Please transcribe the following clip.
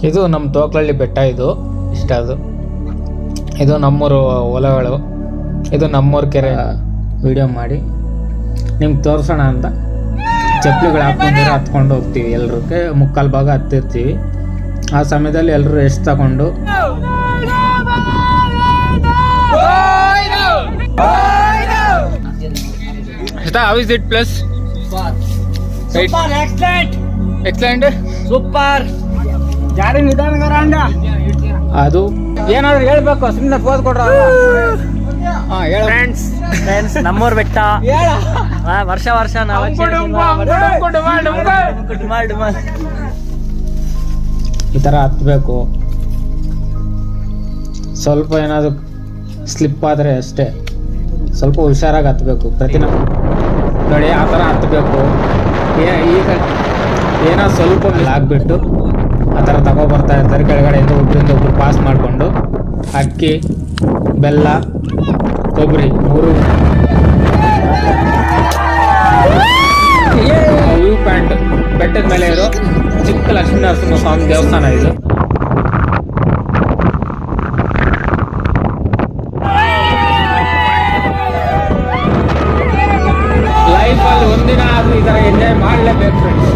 ಇದು ನಮ್ಮ ತೋಕ್ಲಹಳ್ಳಿ ಬೆಟ್ಟ. ಇದು ಇಷ್ಟ. ಇದು ನಮ್ಮೂರು ಹೊಲಗಳು. ಇದು ನಮ್ಮೂರು ಕೆರೆ. ವಿಡಿಯೋ ಮಾಡಿ ನಿಮ್ಗೆ ತೋರಿಸೋಣ ಅಂತ ಚಪ್ಪಲಿಗಳು ಹಾಕ್ಕೊಂಡಿರೋ ಹತ್ಕೊಂಡು ಹೋಗ್ತೀವಿ. ಎಲ್ರಿಗೆ ಮುಕ್ಕಾಲು ಭಾಗ ಹತ್ತಿರ್ತೀವಿ. ಆ ಸಮಯದಲ್ಲಿ ಎಲ್ಲರೂ ರೆಸ್ಟ್ ತಗೊಂಡು how is it plus Super, excellent, excellent super. ಜಾರಿ ನಿಧಾನಗಾರ ಅಂಡ ಅದು ಏನಾದ್ರು ಹೇಳ್ಬೇಕು, ಸುಮ್ಮನೆ ಫೋನ್ ಕೊಡ್ರ. ಹೇಳ ಫ್ರೆಂಡ್ಸ್ ನಮ್ಮೂರ್ ಬೆಟ್ಟ ವರ್ಷ ನಾವು ಈ ಥರ ಹತ್ಬೇಕು. ಸ್ವಲ್ಪ ಏನಾದ್ರು ಸ್ಲಿಪ್ ಆದರೆ ಅಷ್ಟೇ, ಸ್ವಲ್ಪ ಹುಷಾರಾಗಿ ಹತ್ಬೇಕು. ನೋಡಿ ಆ ಥರ ಹತ್ಬೇಕು. ಈಗ ಏನೋ ಸ್ವಲ್ಪ ಆಗ್ಬಿಟ್ಟು ಆ ಥರ ತಗೊಬರ್ತಾ ಇರ್ತಾರೆ. ಕೆಳಗಡೆಯಿಂದ ಒಬ್ಬರಿಂದ ಒಬ್ರು ಪಾಸ್ ಮಾಡಿಕೊಂಡು ಅಕ್ಕಿ, ಬೆಲ್ಲ, ಕೊಬ್ಬರಿ 3 ವ್ಯೂ ಪಾಯಿಂಟ್ ಬೆಟ್ಟದ ಮೇಲೆ ಇರೋ ಚಿಕ್ಕ ಲಕ್ಷ್ಮೀ ನರಸಿಂಹ ಸ್ವಾಮಿ ದೇವಸ್ಥಾನ ಇದು. ಲೈಫಲ್ಲಿ ಒಂದಿನ ಆದ್ರೂ ಈ ಥರ ಎಂಜಾಯ್ ಮಾಡಲೇಬೇಕು ಫ್ರೆಂಡ್ಸ್.